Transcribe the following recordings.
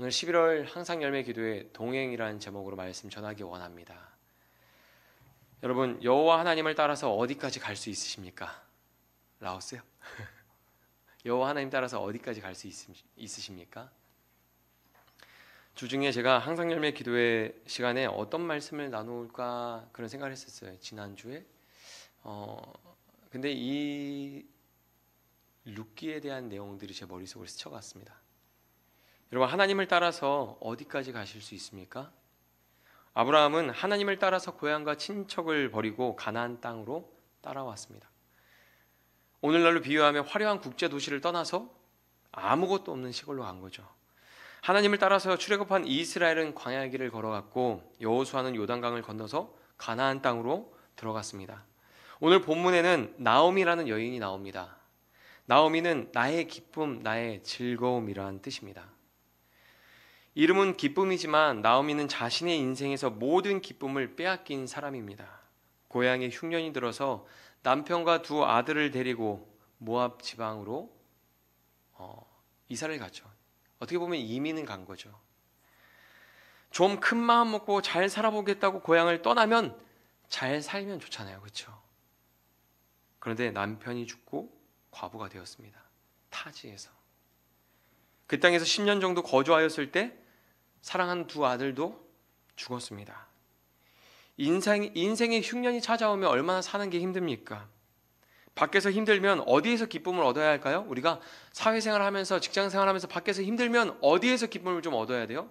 오늘 11월 항상 열매 기도의 동행이라는 제목으로 말씀 전하기 원합니다. 여러분, 여호와 하나님을 따라서 어디까지 갈 수 있으십니까? 라오스요? 여호와 하나님 따라서 어디까지 갈 수 있으십니까? 주중에 제가 항상 열매 기도의 시간에 어떤 말씀을 나눌까 그런 생각을 했었어요. 지난주에. 근데 이 룻기에 대한 내용들이 제 머릿속을 스쳐갔습니다. 여러분, 하나님을 따라서 어디까지 가실 수 있습니까? 아브라함은 하나님을 따라서 고향과 친척을 버리고 가나안 땅으로 따라왔습니다. 오늘날로 비유하면 화려한 국제 도시를 떠나서 아무것도 없는 시골로 간 거죠. 하나님을 따라서 출애굽한 이스라엘은 광야 길을 걸어갔고 여호수아는 요단강을 건너서 가나안 땅으로 들어갔습니다. 오늘 본문에는 나오미라는 여인이 나옵니다. 나오미는 나의 기쁨, 나의 즐거움이라는 뜻입니다. 이름은 기쁨이지만 나오미는 자신의 인생에서 모든 기쁨을 빼앗긴 사람입니다. 고향에 흉년이 들어서 남편과 두 아들을 데리고 모압 지방으로 이사를 갔죠. 어떻게 보면 이민은 간 거죠. 좀 큰 마음 먹고 잘 살아보겠다고 고향을 떠나면 잘 살면 좋잖아요. 그렇죠? 그런데 남편이 죽고 과부가 되었습니다. 타지에서. 그 땅에서 10년 정도 거주하였을 때 사랑한 두 아들도 죽었습니다. 인생의 흉년이 찾아오면 얼마나 사는 게 힘듭니까? 밖에서 힘들면 어디에서 기쁨을 얻어야 할까요? 우리가 사회생활 하면서 직장생활 하면서 밖에서 힘들면 어디에서 기쁨을 좀 얻어야 돼요?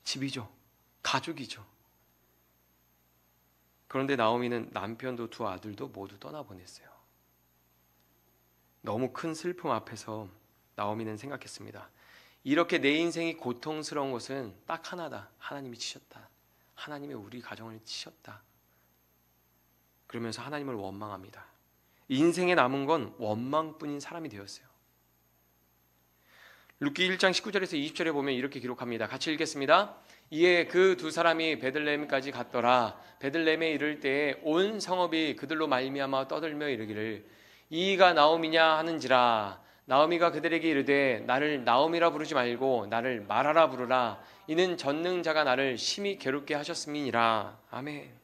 집이죠. 가족이죠. 그런데 나오미는 남편도 두 아들도 모두 떠나보냈어요. 너무 큰 슬픔 앞에서 나오미는 생각했습니다. 이렇게 내 인생이 고통스러운 것은 딱 하나다. 하나님이 치셨다. 하나님이 우리 가정을 치셨다. 그러면서 하나님을 원망합니다. 인생에 남은 건 원망뿐인 사람이 되었어요. 룻기 1장 19절에서 20절에 보면 이렇게 기록합니다. 같이 읽겠습니다. 이에 그 두 사람이 베들레헴까지 갔더라. 베들레헴에 이를 때에 온 성읍이 그들로 말미암아 떠들며 이르기를 이가 나오미냐 하는지라. 나오미가 그들에게 이르되 나를 나오미라 부르지 말고 나를 마라라 부르라. 이는 전능자가 나를 심히 괴롭게 하셨음이니라. 아멘.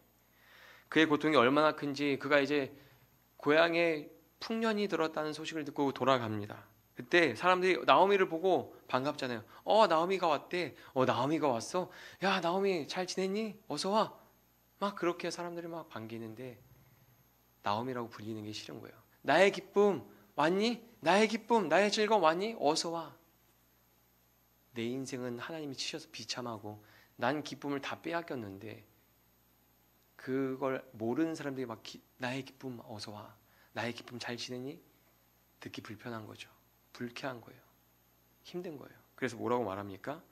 그의 고통이 얼마나 큰지 그가 이제 고향에 풍년이 들었다는 소식을 듣고 돌아갑니다. 그때 사람들이 나오미를 보고 반갑잖아요. 나오미가 왔대. 나오미가 왔어. 야, 나오미 잘 지냈니? 어서 와. 막 그렇게 사람들이 막 반기는데 나오미라고 불리는 게 싫은 거예요. 나의 기쁨 왔니? 나의 기쁨, 나의 즐거움 왔니? 어서 와. 내 인생은 하나님이 치셔서 비참하고 난 기쁨을 다 빼앗겼는데 그걸 모르는 사람들이 막 나의 기쁨 어서 와. 나의 기쁨 잘 지내니? 듣기 불편한 거죠. 불쾌한 거예요. 힘든 거예요. 그래서 뭐라고 말합니까?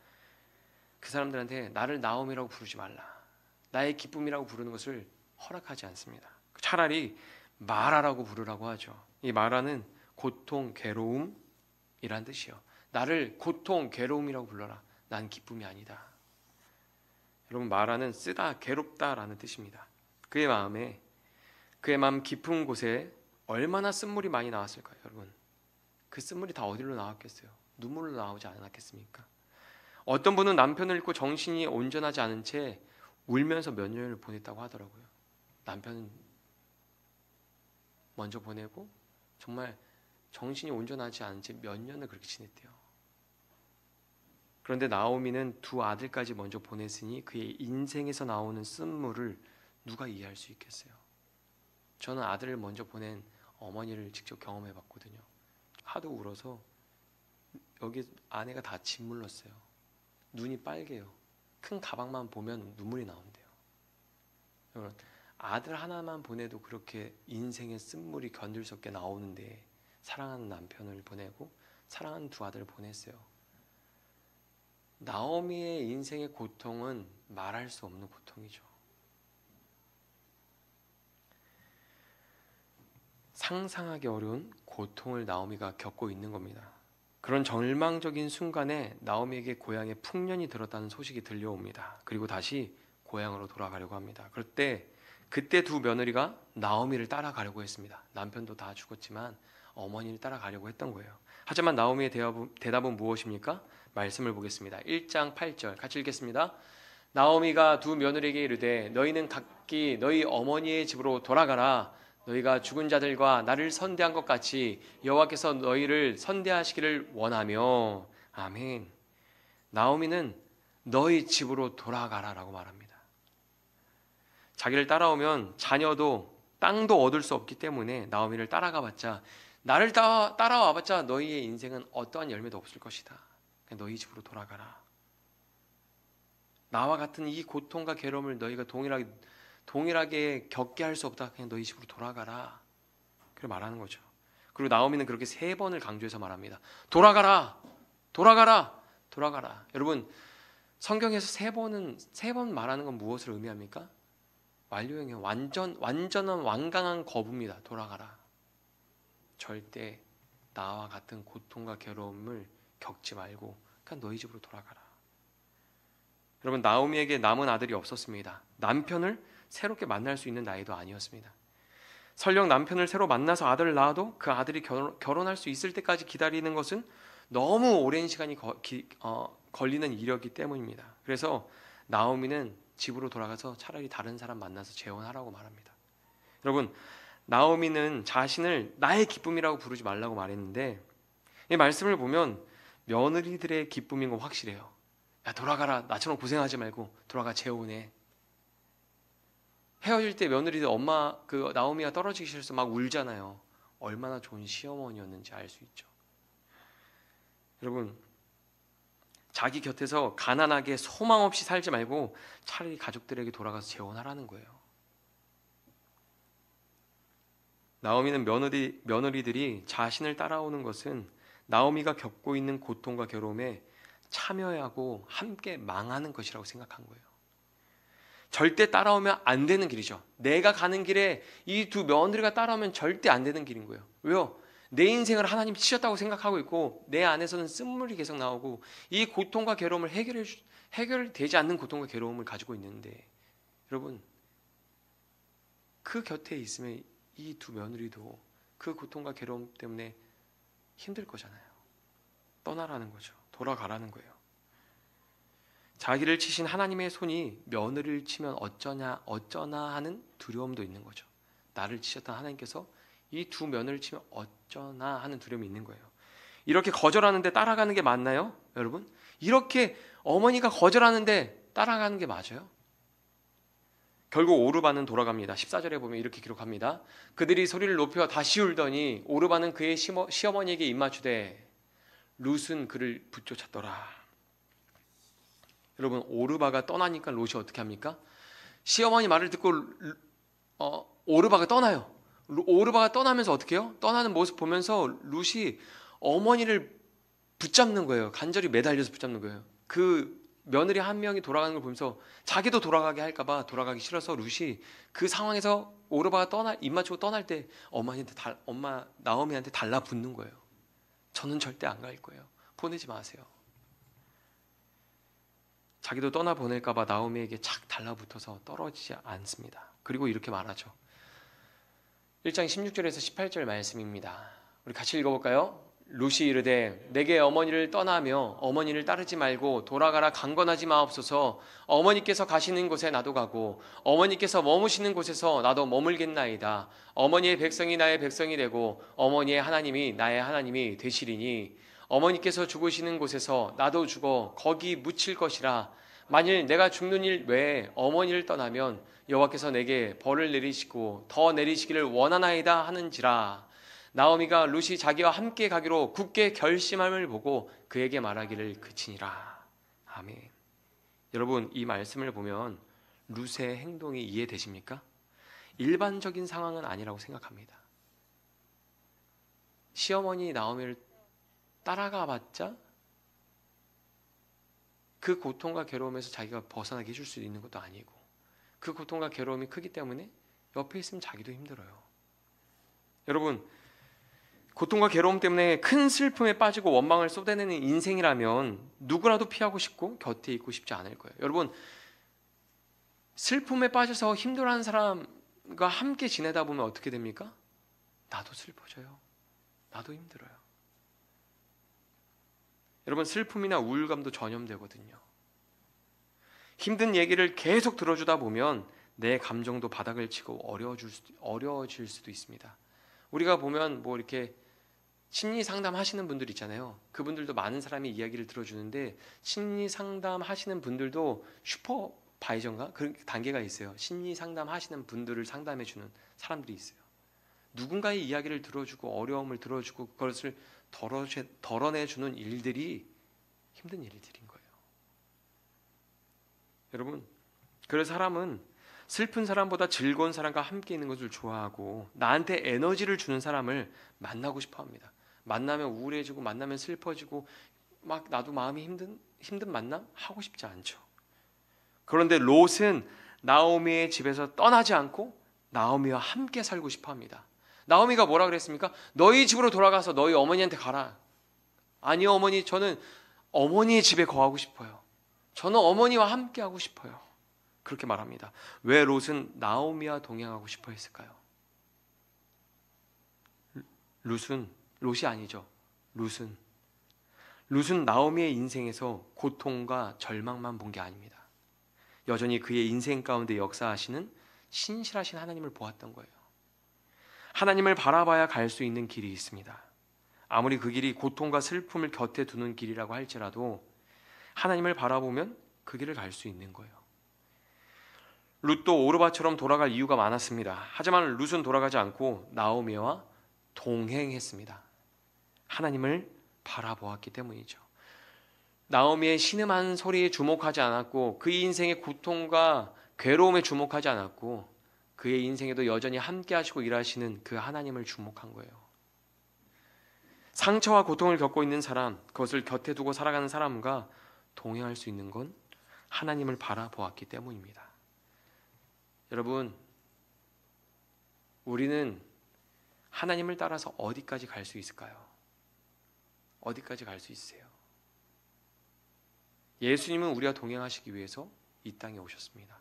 그 사람들한테 나를 나옴이라고 부르지 말라. 나의 기쁨이라고 부르는 것을 허락하지 않습니다. 차라리 마라라고 부르라고 하죠. 이 마라는 고통, 괴로움이란 뜻이요. 나를 고통, 괴로움이라고 불러라. 난 기쁨이 아니다. 여러분, 마라는 쓰다, 괴롭다라는 뜻입니다. 그의 마음 깊은 곳에 얼마나 쓴물이 많이 나왔을까요, 여러분? 그 쓴물이 다 어디로 나왔겠어요? 눈물로 나오지 않았겠습니까? 어떤 분은 남편을 잃고 정신이 온전하지 않은 채 울면서 몇 년을 보냈다고 하더라고요. 남편은 먼저 보내고 정말 정신이 온전하지 않은 채 몇 년을 그렇게 지냈대요. 그런데 나오미는 두 아들까지 먼저 보냈으니 그의 인생에서 나오는 쓴물을 누가 이해할 수 있겠어요? 저는 아들을 먼저 보낸 어머니를 직접 경험해 봤거든요. 하도 울어서 여기 아내가 다 짓물렀어요. 눈이 빨개요. 큰 가방만 보면 눈물이 나온대요. 여러분, 아들 하나만 보내도 그렇게 인생의 쓴물이 견딜 수 없게 나오는데 사랑하는 남편을 보내고 사랑하는 두 아들을 보냈어요. 나오미의 인생의 고통은 말할 수 없는 고통이죠. 상상하기 어려운 고통을 나오미가 겪고 있는 겁니다. 그런 절망적인 순간에 나오미에게 고향에 풍년이 들었다는 소식이 들려옵니다. 그리고 다시 고향으로 돌아가려고 합니다. 그때 두 며느리가 나오미를 따라가려고 했습니다. 남편도 다 죽었지만 어머니를 따라가려고 했던 거예요. 하지만 나오미의 대답은 무엇입니까? 말씀을 보겠습니다. 1장 8절 같이 읽겠습니다. 나오미가 두 며느리에게 이르되 너희는 각기 너희 어머니의 집으로 돌아가라. 너희가 죽은 자들과 나를 선대한 것 같이 여호와께서 너희를 선대하시기를 원하며. 아멘. 나오미는 너희 집으로 돌아가라라고 말합니다. 자기를 따라오면 자녀도 땅도 얻을 수 없기 때문에 나오미를 따라가봤자, 나를 따라와봤자 너희의 인생은 어떠한 열매도 없을 것이다. 그냥 너희 집으로 돌아가라. 나와 같은 이 고통과 괴로움을 너희가 동일하게 겪게 할 수 없다. 그냥 너희 집으로 돌아가라. 그렇게 말하는 거죠. 그리고 나오미는 그렇게 3번을 강조해서 말합니다. 돌아가라, 돌아가라, 돌아가라. 여러분, 성경에서 3번 말하는 건 무엇을 의미합니까? 완료형의 완전한 완강한 거부입니다. 돌아가라. 절대 나와 같은 고통과 괴로움을 겪지 말고 그냥 너희 집으로 돌아가라. 여러분, 나오미에게 남은 아들이 없었습니다. 남편을 새롭게 만날 수 있는 나이도 아니었습니다. 설령 남편을 새로 만나서 아들을 낳아도 그 아들이 결혼할 수 있을 때까지 기다리는 것은 너무 오랜 시간이 걸리는 일이었기 때문입니다. 그래서 나오미는 집으로 돌아가서 차라리 다른 사람 만나서 재혼하라고 말합니다. 여러분, 나오미는 자신을 나의 기쁨이라고 부르지 말라고 말했는데, 이 말씀을 보면 며느리들의 기쁨인 건 확실해요. 야, 돌아가라. 나처럼 고생하지 말고 돌아가, 재혼해. 헤어질 때 며느리들 나오미가 떨어지기 싫어서 막 울잖아요. 얼마나 좋은 시어머니였는지 알 수 있죠. 여러분, 자기 곁에서 가난하게 소망 없이 살지 말고 차라리 가족들에게 돌아가서 재혼하라는 거예요. 나오미는 며느리들이 자신을 따라오는 것은 나오미가 겪고 있는 고통과 괴로움에 참여하고 함께 망하는 것이라고 생각한 거예요. 절대 따라오면 안 되는 길이죠. 내가 가는 길에 이 두 며느리가 따라오면 절대 안 되는 길인 거예요. 왜요? 내 인생을 하나님 치셨다고 생각하고 있고 내 안에서는 쓴물이 계속 나오고 이 고통과 괴로움을 해결되지 않는 고통과 괴로움을 가지고 있는데, 여러분, 그 곁에 있으면 이 두 며느리도 그 고통과 괴로움 때문에 힘들 거잖아요. 떠나라는 거죠. 돌아가라는 거예요. 자기를 치신 하나님의 손이 며느리를 치면 어쩌나 하는 두려움도 있는 거죠. 나를 치셨던 하나님께서 이 두 며느리를 치면 어쩌나 하는 두려움이 있는 거예요. 이렇게 거절하는데 따라가는 게 맞나요? 여러분, 이렇게 어머니가 거절하는데 따라가는 게 맞아요? 결국 오르바는 돌아갑니다. 14절에 보면 이렇게 기록합니다. 그들이 소리를 높여 다시 울더니 오르바는 그의 시어머니에게 입맞추되 룻은 그를 붙쫓았더라. 여러분, 오르바가 떠나니까 롯이 어떻게 합니까? 시어머니 말을 듣고 오르바가 떠나요. 오르바가 떠나면서 어떻게 해요? 떠나는 모습 보면서 룻이 어머니를 붙잡는 거예요. 간절히 매달려서 붙잡는 거예요. 그 며느리 한 명이 돌아가는 걸 보면서 자기도 돌아가게 할까봐 돌아가기 싫어서 룻이 그 상황에서 오르바가 입 맞추고 떠날 때 엄마 나오미한테 달라붙는 거예요. 저는 절대 안 갈 거예요. 보내지 마세요. 자기도 떠나보낼까봐 나오미에게 착 달라붙어서 떨어지지 않습니다. 그리고 이렇게 말하죠. 1장 16절에서 18절 말씀입니다. 우리 같이 읽어볼까요? 룻이 이르되 내게 어머니를 떠나며 어머니를 따르지 말고 돌아가라 강건하지 마옵소서. 어머니께서 가시는 곳에 나도 가고 어머니께서 머무시는 곳에서 나도 머물겠나이다. 어머니의 백성이 나의 백성이 되고 어머니의 하나님이 나의 하나님이 되시리니 어머니께서 죽으시는 곳에서 나도 죽어 거기 묻힐 것이라. 만일 내가 죽는 일 외에 어머니를 떠나면 여호와께서 내게 벌을 내리시고 더 내리시기를 원하나이다 하는지라. 나오미가 룻이 자기와 함께 가기로 굳게 결심함을 보고 그에게 말하기를 그치니라. 아멘. 여러분, 이 말씀을 보면 룻의 행동이 이해되십니까? 일반적인 상황은 아니라고 생각합니다. 시어머니 나오미를 따라가 봤자 그 고통과 괴로움에서 자기가 벗어나게 해줄 수 있는 것도 아니고 그 고통과 괴로움이 크기 때문에 옆에 있으면 자기도 힘들어요. 여러분, 고통과 괴로움 때문에 큰 슬픔에 빠지고 원망을 쏟아내는 인생이라면 누구라도 피하고 싶고 곁에 있고 싶지 않을 거예요. 여러분, 슬픔에 빠져서 힘들어하는 사람과 함께 지내다 보면 어떻게 됩니까? 나도 슬퍼져요. 나도 힘들어요. 여러분, 슬픔이나 우울감도 전염되거든요. 힘든 얘기를 계속 들어주다 보면 내 감정도 바닥을 치고 어려워질 수도 있습니다. 우리가 보면 뭐 이렇게 심리 상담 하시는 분들 있잖아요. 그분들도 많은 사람이 이야기를 들어주는데, 심리 상담 하시는 분들도 슈퍼바이저인가? 그런 단계가 있어요. 심리 상담 하시는 분들을 상담해 주는 사람들이 있어요. 누군가의 이야기를 들어주고 어려움을 들어주고 그것을 덜어내주는 일들이 힘든 일들인 거예요. 여러분, 그래서 사람은 슬픈 사람보다 즐거운 사람과 함께 있는 것을 좋아하고 나한테 에너지를 주는 사람을 만나고 싶어 합니다. 만나면 우울해지고 만나면 슬퍼지고 막 나도 마음이 힘든 만남 하고 싶지 않죠. 그런데 롯은 나오미의 집에서 떠나지 않고 나오미와 함께 살고 싶어 합니다. 나오미가 뭐라 그랬습니까? 너희 집으로 돌아가서 너희 어머니한테 가라. 아니요, 어머니, 저는 어머니의 집에 거하고 싶어요. 저는 어머니와 함께 하고 싶어요. 그렇게 말합니다. 왜 롯은 나오미와 동행하고 싶어 했을까요? 롯이 아니죠. 롯은 나오미의 인생에서 고통과 절망만 본 게 아닙니다. 여전히 그의 인생 가운데 역사하시는 신실하신 하나님을 보았던 거예요. 하나님을 바라봐야 갈 수 있는 길이 있습니다. 아무리 그 길이 고통과 슬픔을 곁에 두는 길이라고 할지라도 하나님을 바라보면 그 길을 갈 수 있는 거예요. 룻도 오르바처럼 돌아갈 이유가 많았습니다. 하지만 룻은 돌아가지 않고 나오미와 동행했습니다. 하나님을 바라보았기 때문이죠. 나오미의 신음한 소리에 주목하지 않았고 그의 인생의 고통과 괴로움에 주목하지 않았고 그의 인생에도 여전히 함께 하시고 일하시는 그 하나님을 주목한 거예요. 상처와 고통을 겪고 있는 사람, 그것을 곁에 두고 살아가는 사람과 동행할 수 있는 건 하나님을 바라보았기 때문입니다. 여러분, 우리는 하나님을 따라서 어디까지 갈 수 있을까요? 어디까지 갈 수 있으세요? 예수님은 우리와 동행하시기 위해서 이 땅에 오셨습니다.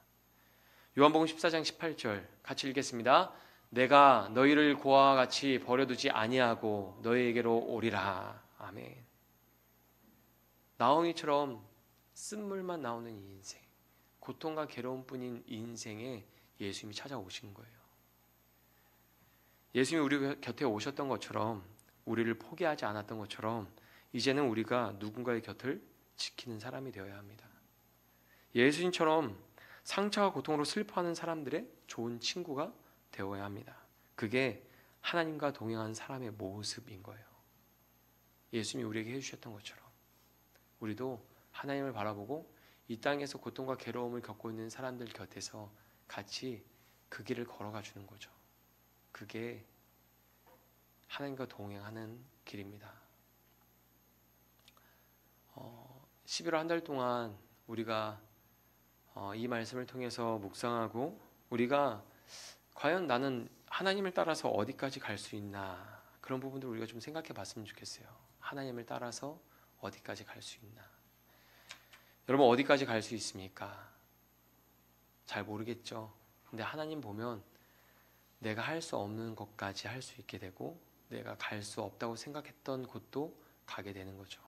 요한복음 14장 18절 같이 읽겠습니다. 내가 너희를 고아와 같이 버려두지 아니하고 너희에게로 오리라. 아멘. 나오미처럼 쓴물만 나오는 이 인생, 고통과 괴로움뿐인 인생에 예수님이 찾아오신 거예요. 예수님이 우리 곁에 오셨던 것처럼, 우리를 포기하지 않았던 것처럼 이제는 우리가 누군가의 곁을 지키는 사람이 되어야 합니다. 예수님처럼 상처와 고통으로 슬퍼하는 사람들의 좋은 친구가 되어야 합니다. 그게 하나님과 동행한 사람의 모습인 거예요. 예수님이 우리에게 해주셨던 것처럼 우리도 하나님을 바라보고 이 땅에서 고통과 괴로움을 겪고 있는 사람들 곁에서 같이 그 길을 걸어가 주는 거죠. 그게 하나님과 동행하는 길입니다. 11월 한 달 동안 우리가 이 말씀을 통해서 묵상하고 우리가 과연 나는 하나님을 따라서 어디까지 갈 수 있나, 그런 부분들 우리가 좀 생각해 봤으면 좋겠어요. 하나님을 따라서 어디까지 갈 수 있나. 여러분, 어디까지 갈 수 있습니까? 잘 모르겠죠. 근데 하나님 보면 내가 할 수 없는 것까지 할 수 있게 되고 내가 갈 수 없다고 생각했던 곳도 가게 되는 거죠.